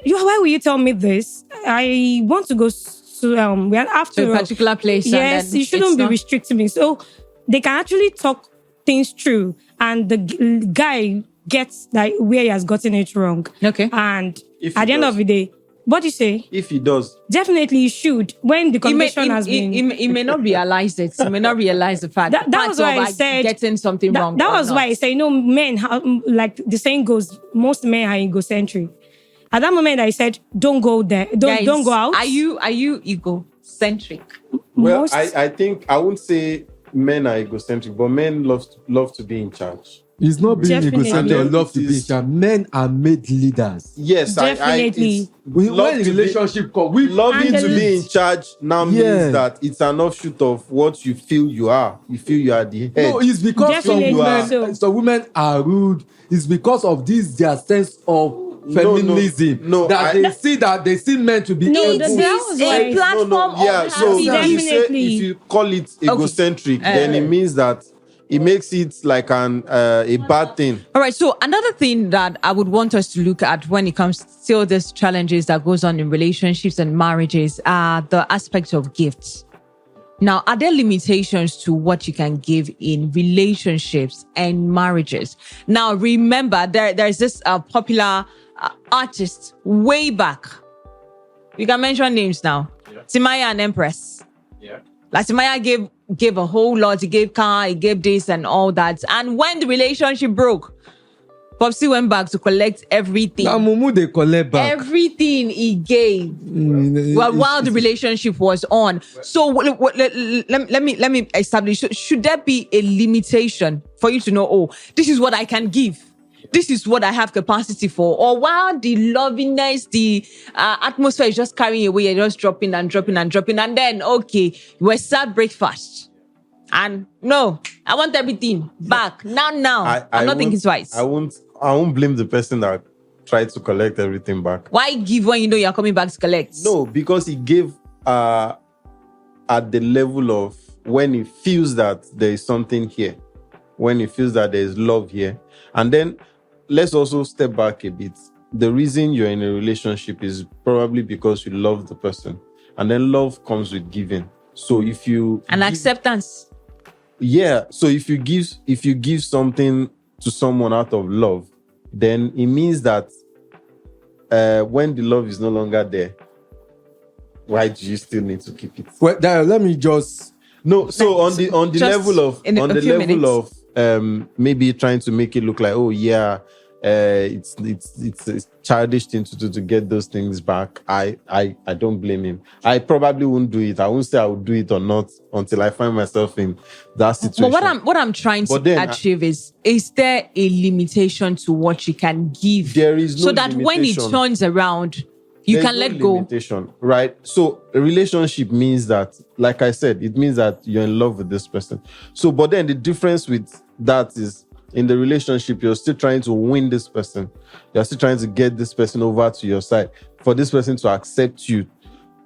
Speaker 3: Why will you tell me this? I want to go to, we have to
Speaker 1: a particular place.
Speaker 3: Yes, you shouldn't be restricting me. So they can actually talk things through, and the guy gets like where he has gotten it wrong.
Speaker 1: Okay.
Speaker 3: And at the end of the day, What do you say?
Speaker 2: If he does,
Speaker 3: Definitely you should. When the conversation has been...
Speaker 1: He may not realize it. He may not realize the fact.
Speaker 3: That was why I said...
Speaker 1: Getting something wrong.
Speaker 3: That was why I say, men, like the saying goes, most men are egocentric. At that moment, I said, don't go there. Don't go out.
Speaker 1: Are you egocentric?
Speaker 2: well, I think I wouldn't say men are egocentric, but men love to be in charge.
Speaker 4: It's not being
Speaker 3: Definitely.
Speaker 4: egocentric or love to be in charge. Men are made leaders.
Speaker 2: Yes,
Speaker 3: Definitely.
Speaker 4: When relationship come,
Speaker 2: loving to be in charge now
Speaker 4: Yeah.
Speaker 2: means that it's an offshoot of what you feel you are. You feel you are the head.
Speaker 4: No, it's because some
Speaker 3: Definitely
Speaker 4: women,
Speaker 3: so.
Speaker 4: women are rude. It's because of this their sense of feminism.
Speaker 2: No,
Speaker 4: that they see men to be
Speaker 3: No,
Speaker 4: able.
Speaker 3: that was why-
Speaker 1: A platform
Speaker 2: Yeah,
Speaker 1: of
Speaker 2: so
Speaker 1: happiness.
Speaker 3: Definitely.
Speaker 2: if you call it egocentric, then it means that it makes it like a bad thing.
Speaker 1: All right. So another thing that I would want us to look at when it comes to still these challenges that goes on in relationships and marriages are the aspects of gifts. Now, are there limitations to what you can give in relationships and marriages? Now, remember, there's this popular artist way back. You can mention names now. Yeah. Timaya and Empress.
Speaker 2: Yeah.
Speaker 1: Like Timaya gave a whole lot. He gave car, he gave this and all that. And when the relationship broke, Popsy went back to collect everything.
Speaker 4: Now, Mumu, they collect back.
Speaker 1: Everything he gave while the relationship was on. So let me establish. Should there be a limitation for you to know, oh, this is what I can give? This is what I have capacity for. Or while the lovingness, the atmosphere is just carrying away, you're just dropping. And then, okay, we're served breakfast. And no, I want everything back. Now. I'm not thinking twice.
Speaker 2: I won't blame the person that tried to collect everything back.
Speaker 1: Why give when you know you're coming back to collect?
Speaker 2: No, because he gave at the level of when he feels that there is something here, when he feels that there is love here. And then let's also step back a bit. The reason you're in a relationship is probably because you love the person. And then love comes with giving. So if you...
Speaker 1: acceptance.
Speaker 2: Yeah. So if you give something to someone out of love, then it means that when the love is no longer there, why do you still need to keep it?
Speaker 4: Well, let me just...
Speaker 2: No, so on the level of maybe trying to make it look like, oh yeah, it's a childish thing to do to get those things back. I don't blame him. I probably won't do it. I won't say I would do it or not until I find myself in that situation.
Speaker 1: But what I'm trying to achieve is there a limitation to what you can give?
Speaker 2: There is no
Speaker 1: so that
Speaker 2: limitation.
Speaker 1: When it turns around, you can let go.
Speaker 2: Limitation, right? So a relationship means that, like I said, it means that you're in love with this person. So, but then the difference with that is in the relationship, you're still trying to win this person. You're still trying to get this person over to your side for this person to accept you.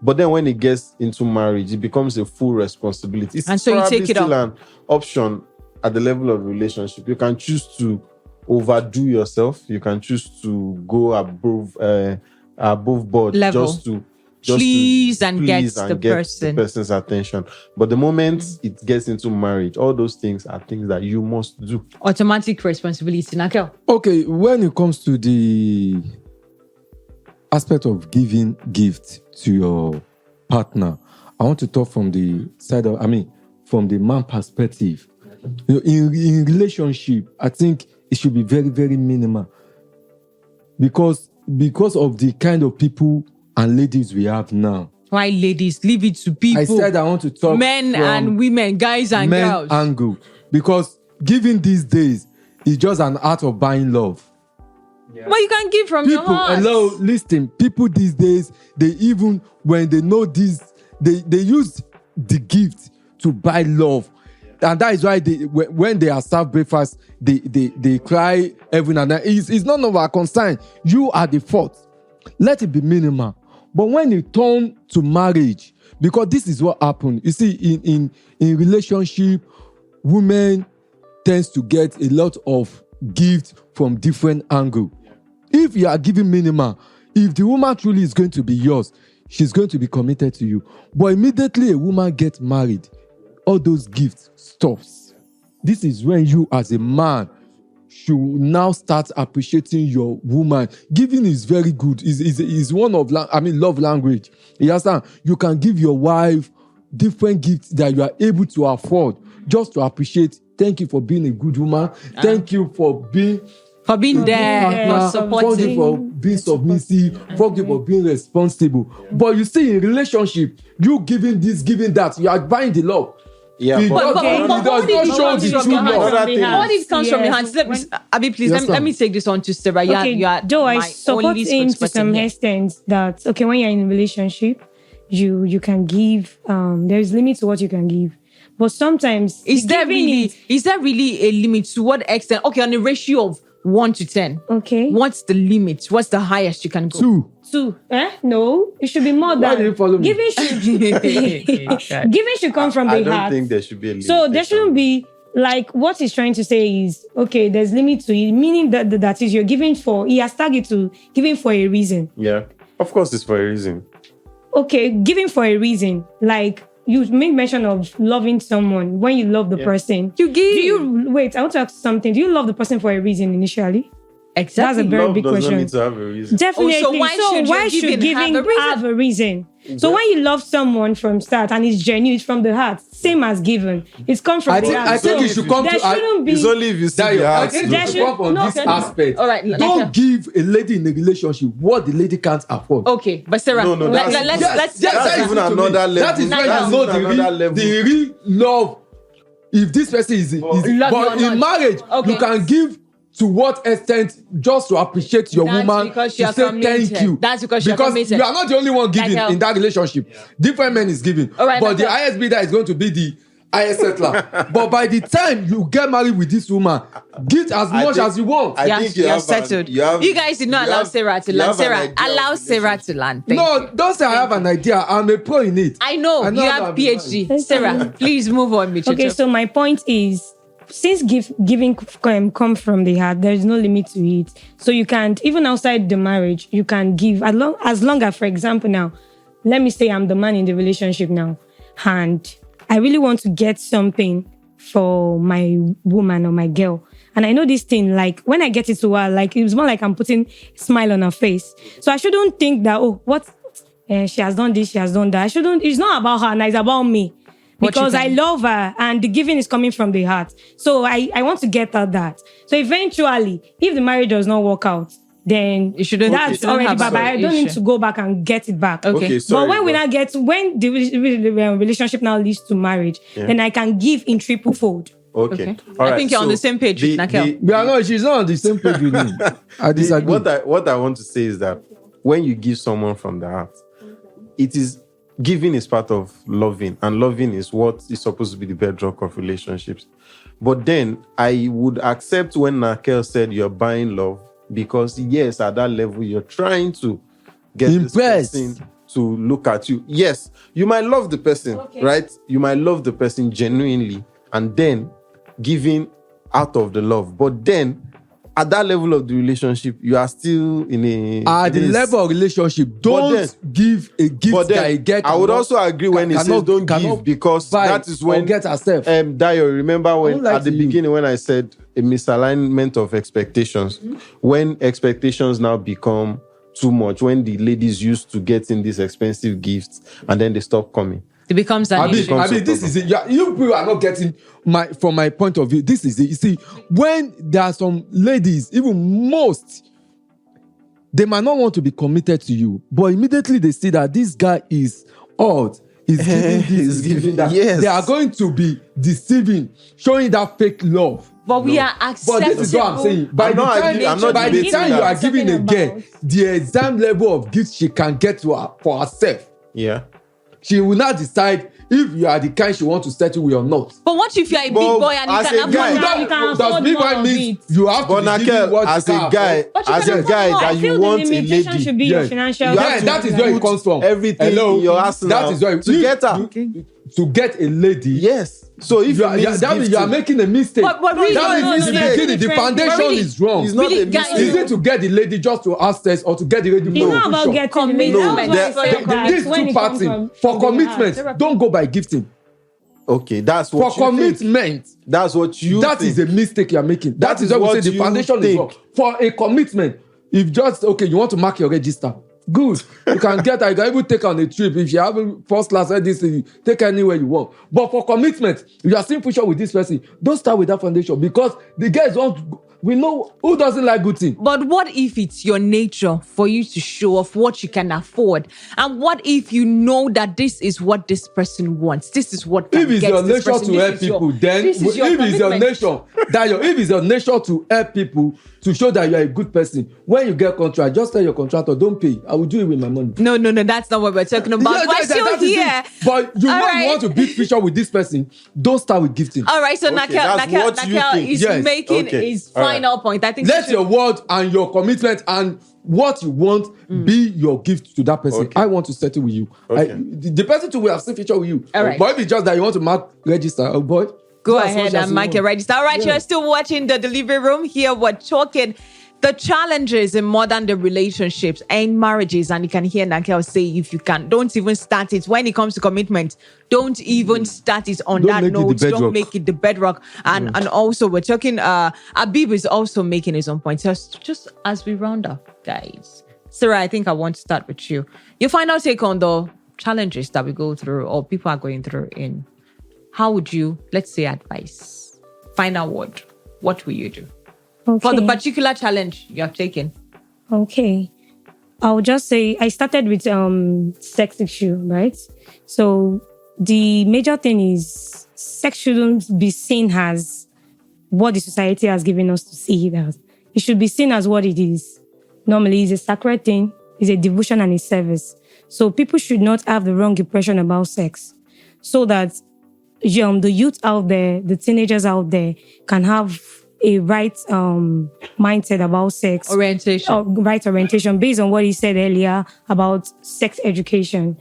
Speaker 2: But then when it gets into marriage, it becomes a full responsibility. It's
Speaker 1: and so you take it
Speaker 2: still
Speaker 1: up.
Speaker 2: An option at the level of relationship. You can choose to overdo yourself. You can choose to go above board
Speaker 1: level.
Speaker 2: just to
Speaker 1: please and get the
Speaker 2: person's attention. But the moment it gets into marriage, all those things are things that you must do.
Speaker 1: Automatic responsibility. Nakel.
Speaker 4: Okay, when it comes to the aspect of giving gift to your partner, I want to talk from the side of, from the man perspective. In relationship, I think it should be very, very minimal. Because of the kind of people and ladies we have now.
Speaker 1: Why ladies? Leave it to people.
Speaker 4: I said I want to talk
Speaker 1: men and women, guys and girls.
Speaker 4: Angle. Because giving these days is just an art of buying love.
Speaker 1: Yeah. But you can give from your heart.
Speaker 4: Hello, listen. People these days, they even, when they know this, they use the gift to buy love. And that is why when they are served breakfast, they cry every night. It's none of our concern. You are the fault. Let it be minimal. But when it turns to marriage, because this is what happened. You see, in relationship, women tends to get a lot of gifts from different angles. If you are giving minimal, if the woman truly is going to be yours, she's going to be committed to you. But immediately a woman gets married, all those gifts stops. This is when you as a man should now start appreciating your woman. Giving is very good. Is one of love language. You understand? You can give your wife different gifts that you are able to afford just to appreciate. Thank you for being a good woman. Thank you for being
Speaker 1: there, for supporting.
Speaker 4: Thank you for being submissive. Thank you for being responsible. But you see, in relationship, you giving this, giving that, you are buying the love.
Speaker 2: Yeah,
Speaker 1: What if it comes from your hands? Abi, please, let me take this on to Sarah.
Speaker 3: Though I support him to some extent that, when you're in a relationship, you can give, there's limit to what you can give. But sometimes...
Speaker 1: Is there really a limit? To what extent? Okay, on a ratio of 1 to 10.
Speaker 3: Okay.
Speaker 1: What's the limit? What's the highest you can go?
Speaker 3: 2. No, it should be more than...
Speaker 4: Why do you follow me?
Speaker 3: Giving should come from the heart.
Speaker 2: I don't think there should be a limit.
Speaker 3: So there shouldn't be, like, what he's trying to say is, there's limit to it, meaning that is you're giving for... He has targeted to giving for a reason.
Speaker 2: Yeah, of course it's for a reason.
Speaker 3: Okay, giving for a reason. Like, you made mention of loving someone. When you love the person,
Speaker 1: you give.
Speaker 3: I want to ask something. Do you love the person for a reason initially?
Speaker 1: Exactly.
Speaker 3: That's a very big question.
Speaker 2: Love does not need to have a reason.
Speaker 3: Definitely.
Speaker 1: So why should giving
Speaker 3: have a reason? So when you love someone from start and it's genuine, it's from the heart, same as given. It's come from the heart.
Speaker 4: I think it should come
Speaker 3: there
Speaker 4: to...
Speaker 3: shouldn't be...
Speaker 2: It's only if you see the heart.
Speaker 4: I think it should come from this aspect.
Speaker 1: All right.
Speaker 4: Don't give a lady in a relationship what the lady can't afford.
Speaker 1: Okay, but Sarah, let's
Speaker 2: that's even another level.
Speaker 4: That is why you know the real love. If this person is but in marriage, you can give to what extent just to appreciate your woman, to say thank you.
Speaker 1: That's because you are
Speaker 4: not the only one giving in that relationship. Different men is giving.
Speaker 1: Right,
Speaker 4: but the highest bidder is going to be the highest settler. But by the time you get married with this woman, give as much as you want.
Speaker 2: I think you have
Speaker 1: settled. You guys did not allow Sarah to land. Sarah, allow Sarah to land.
Speaker 4: No, don't say I have an idea. I'm a pro in it.
Speaker 1: I know you have PhD. Sarah, please move on with
Speaker 3: Okay, so my point is, since giving come from the heart, there is no limit to it. So you can't, even outside the marriage, you can give as long as, for example, now, let me say I'm the man in the relationship now, and I really want to get something for my woman or my girl. And I know this thing, like when I get it to her, like it was more like I'm putting a smile on her face. So I shouldn't think that, she has done this, she has done that. It's not about her, it's about me. Because I love her and the giving is coming from the heart. So I want to get her that. So eventually, if the marriage does not work out, then that's already bad. I don't need to go back and get it back.
Speaker 1: Okay.
Speaker 3: But when the relationship now leads to marriage, then I can give in triple fold.
Speaker 2: Okay.
Speaker 1: All right. I think you're on the same page with Nakel.
Speaker 4: She's not on the same page with me. I disagree.
Speaker 2: What I want to say is that when you give someone from the heart, giving is part of loving, and loving is what is supposed to be the bedrock of relationships. But then I would accept when Nakel said you're buying love, because yes, at that level, you're trying to get this person to look at you. Yes, you might love the person, right? You might love the person genuinely, and then giving out of the love. But then at that level of the relationship, you are still in a...
Speaker 4: At the level of relationship, don't give a gift that you get.
Speaker 2: I would also agree when he says don't give, because that is when...
Speaker 4: get herself.
Speaker 2: Dio, remember when at the beginning when I said a misalignment of expectations, when expectations now become too much, when the ladies used to get in these expensive gifts and then they stop coming.
Speaker 1: It becomes an issue.
Speaker 4: This is it. You people are not getting from my point of view. This is it. You see, when there are some ladies, even most, they might not want to be committed to you, but immediately they see that this guy is odd. He's giving this, he's giving that. Yes. They are going to be deceiving, showing that fake love.
Speaker 1: But we are acceptable.
Speaker 4: But this is what I'm saying. By the time you are giving a girl the exam level of gifts she can get to her for herself.
Speaker 2: Yeah.
Speaker 4: She will not decide if you are the kind she wants to settle with or not.
Speaker 1: But what if you are a big boy and you can afford
Speaker 4: does big boy mean you have to be giving what
Speaker 2: as a guy that you want a lady?
Speaker 3: Should be your financial.
Speaker 4: Yeah, that is where it comes from.
Speaker 2: Everything in your arsenal.
Speaker 4: That is where
Speaker 2: to get her.
Speaker 4: To get a lady.
Speaker 2: Yes. So if
Speaker 4: that means you are making a mistake.
Speaker 1: But
Speaker 4: that means the foundation is wrong.
Speaker 2: It's not a mistake.
Speaker 4: Is it to get the lady just to access or to get the lady?
Speaker 3: It's not about getting
Speaker 4: these two parts. For commitment, don't go by gifting.
Speaker 2: Okay, that's
Speaker 4: For
Speaker 2: what you think.
Speaker 4: commitment,
Speaker 2: That's what you
Speaker 4: that
Speaker 2: think.
Speaker 4: is a mistake you are making.
Speaker 2: That
Speaker 4: That is
Speaker 2: is
Speaker 4: why we
Speaker 2: what
Speaker 4: say the
Speaker 2: you
Speaker 4: foundation is
Speaker 2: think.
Speaker 4: wrong. For a commitment, if just, okay, you want to mark your register, good. You can get, you can even take on a trip. If you have a first class, this thing, take anywhere you want. But for commitment, you are seeing future with this person, don't start with that foundation, because the guys want, we know who doesn't like good things.
Speaker 1: But what if it's your nature for you to show off what you can afford? And what if you know that this is what this person wants? This is what
Speaker 4: If it's your
Speaker 1: this
Speaker 4: nature
Speaker 1: person.
Speaker 4: to
Speaker 1: This
Speaker 4: help
Speaker 1: is your-
Speaker 4: people, then
Speaker 1: this is your
Speaker 4: if it's your
Speaker 1: commitment.
Speaker 4: nature if it's your nature to help people, to show that you are a good person, when you get contract, just tell your contractor, don't pay, I will do it with my money.
Speaker 1: No, that's not what we're talking about.
Speaker 4: Yeah,
Speaker 1: We're still
Speaker 4: that is
Speaker 1: here.
Speaker 4: it. But you
Speaker 1: All
Speaker 4: know
Speaker 1: right.
Speaker 4: you want to build future with this person, don't start with gifting.
Speaker 1: All right, so
Speaker 2: Okay, that's what you
Speaker 1: Nakel
Speaker 2: think.
Speaker 1: is
Speaker 4: Yes.
Speaker 1: making
Speaker 2: Okay.
Speaker 1: his
Speaker 2: All right.
Speaker 1: final point. I think
Speaker 4: Let your word and your commitment and what you want be your gift to that person.
Speaker 2: Okay.
Speaker 4: I want to settle with you.
Speaker 2: Okay.
Speaker 4: The person too will have seen future with you.
Speaker 1: All right.
Speaker 4: But if it's just that you want to mark register, oh boy,
Speaker 1: go
Speaker 4: do as
Speaker 1: ahead
Speaker 4: much as
Speaker 1: and
Speaker 4: you
Speaker 1: mark your
Speaker 4: want.
Speaker 1: register. All right,
Speaker 4: Yeah.
Speaker 1: you're still watching the delivery room. Here we're talking the challenges in modern day relationships and marriages. And you can hear Nakel say, if you can, don't even start it. When it comes to commitment, don't even start it on
Speaker 4: Don't
Speaker 1: that
Speaker 4: make it the
Speaker 1: note. Don't
Speaker 4: bedrock.
Speaker 1: make it the bedrock. And also we're talking, Abib is also making his own point. So just as we round up, guys. Sarah, I think I want to start with you. Your final take on the challenges that we go through or people are going through in how would you, let's say, advise? Final word. What will you do?
Speaker 3: Okay.
Speaker 1: For the particular challenge you have taken.
Speaker 3: Okay. I'll just say I started with sex issue, right? So the major thing is sex shouldn't be seen as what the society has given us to see it as. It should be seen as what it is. Normally, it's a sacred thing, it's a devotion and a service. So people should not have the wrong impression about sex, so that the youth out there, the teenagers out there, can have a right mindset about sex. Right orientation based on what he said earlier about sex education.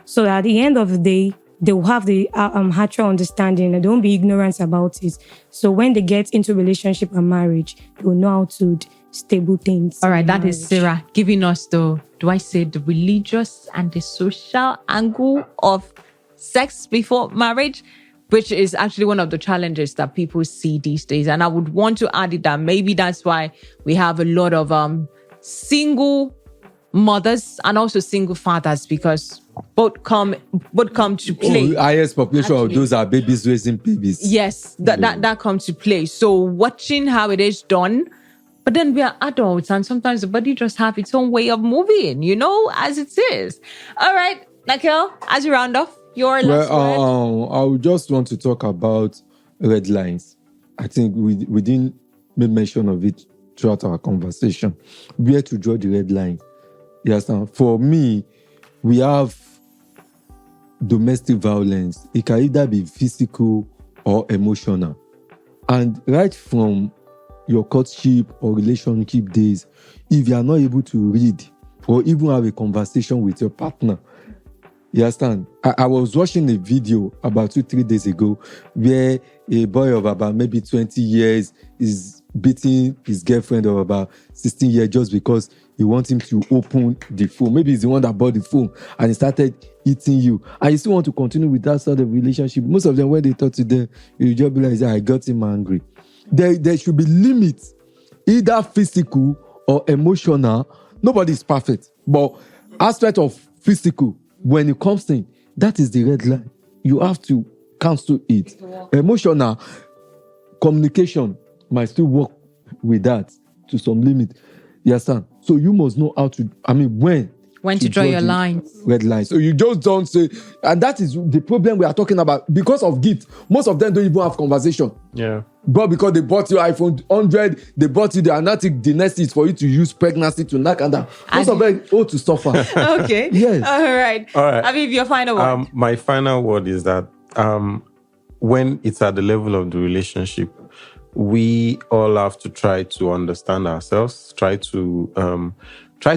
Speaker 3: So that at the end of the day, they will have the actual understanding and they won't be ignorant about it. So when they get into relationship and marriage, they will know how to stable things.
Speaker 1: All right, that is Sarah giving us the religious and the social angle of sex before marriage, which is actually one of the challenges that people see these days. And I would want to add it that maybe that's why we have a lot of single mothers and also single fathers, because both come to play.
Speaker 4: Highest population
Speaker 1: Actually.
Speaker 4: of those are babies raising babies.
Speaker 1: Yes, that comes to play. So watching how it is done, but then we are adults and sometimes the body just have its own way of moving, as it is. All right, Nakel, as you round off, your last word.
Speaker 4: I would just want to talk about red lines. I think we didn't make mention of it throughout our conversation. Where to draw the red line? Yes, for me, we have domestic violence. It can either be physical or emotional. And right from your courtship or relationship days, if you are not able to read or even have a conversation with your partner, you understand? I was watching a video about 2-3 days ago where a boy of about maybe 20 years is beating his girlfriend of about 16 years just because he wants him to open the phone. Maybe he's the one that bought the phone and he started eating you. And you still want to continue with that sort of relationship. Most of them, when they talk to them, you just be like, I got him angry. There should be limits, either physical or emotional. Nobody is perfect. But aspect of physical, when it comes in, that is the red line. You have to cancel it. Emotional communication might still work with that to some limit. You understand? So you must know how to, when
Speaker 1: to draw your
Speaker 4: the
Speaker 1: lines.
Speaker 4: Red lines. So you just don't say, and that is the problem we are talking about. Because of gift, most of them don't even have conversation.
Speaker 2: Yeah.
Speaker 4: But because they bought you iPhone 100, they bought you the anatic, the next is for you to use pregnancy to knock and that. Most of them owe to suffer.
Speaker 1: Okay.
Speaker 4: Yes.
Speaker 1: All right. Aviv, your final word.
Speaker 2: My final word is that when it's at the level of the relationship, we all have to try to understand ourselves, try to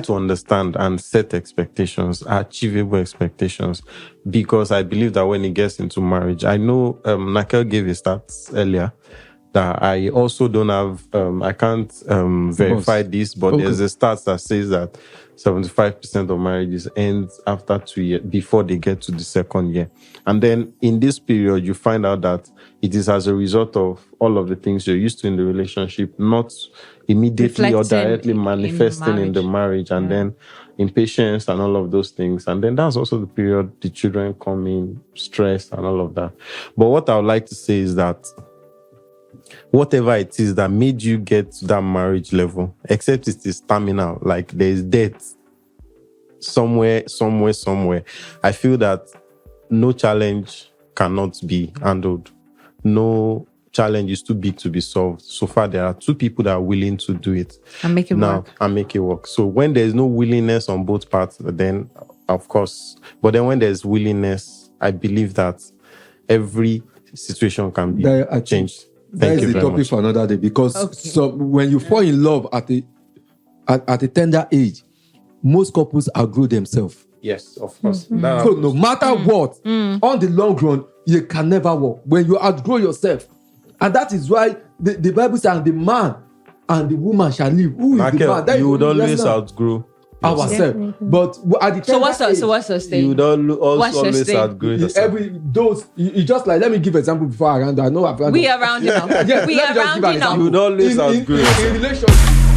Speaker 2: understand and set expectations, achievable expectations, because I believe that when it gets into marriage, I know Nakel gave his stats earlier, that I also don't have, I can't verify this, but
Speaker 4: Okay.
Speaker 2: there's a stats that says that 75% of marriages end after 2 years, before they get to the second year. And then in this period, you find out that it is as a result of all of the things you're used to in the relationship, not immediately or
Speaker 1: Reflecting
Speaker 2: directly
Speaker 1: in
Speaker 2: manifesting in the marriage, and then impatience and all of those things. And then that's also the period the children come in, stress and all of that. But what I would like to say is that whatever it is that made you get to that marriage level, except it is terminal, like there's death somewhere, I feel that no challenge cannot be handled. No challenge is too big to be solved. So far, there are two people that are willing to do it
Speaker 1: And make it
Speaker 2: now
Speaker 1: work.
Speaker 2: and make it work. So when there's no willingness on both parts, then of course, but then when there's willingness, I believe that every situation can be
Speaker 4: That- I think
Speaker 2: changed.
Speaker 4: That
Speaker 2: Thank
Speaker 4: is
Speaker 2: you
Speaker 4: the
Speaker 2: very
Speaker 4: topic
Speaker 2: much.
Speaker 4: for another day, because
Speaker 1: Okay.
Speaker 4: so when you fall in love at a tender age, most couples outgrow themselves.
Speaker 2: Yes, of course.
Speaker 4: So no matter what, on the long run, you can never work when you outgrow yourself. And that is why the Bible says, the man and the woman shall live. Who is the
Speaker 2: Michael,
Speaker 4: man? That
Speaker 2: you
Speaker 4: is
Speaker 2: would
Speaker 4: the
Speaker 2: always
Speaker 4: lesson.
Speaker 2: outgrow
Speaker 4: Ourselves.
Speaker 3: Definitely.
Speaker 4: But at the tender age,
Speaker 1: So what's the stage?
Speaker 2: You would
Speaker 1: What's your
Speaker 2: always
Speaker 1: stage?
Speaker 2: outgrow yourself.
Speaker 4: you just like, let me give example before I round. I know I've rounded.
Speaker 1: We are rounding up.
Speaker 4: Yes,
Speaker 1: We
Speaker 4: let
Speaker 1: are
Speaker 4: me just give an
Speaker 1: rounding
Speaker 4: example.
Speaker 1: up.
Speaker 2: You would always outgrow yourself.
Speaker 4: in relationship.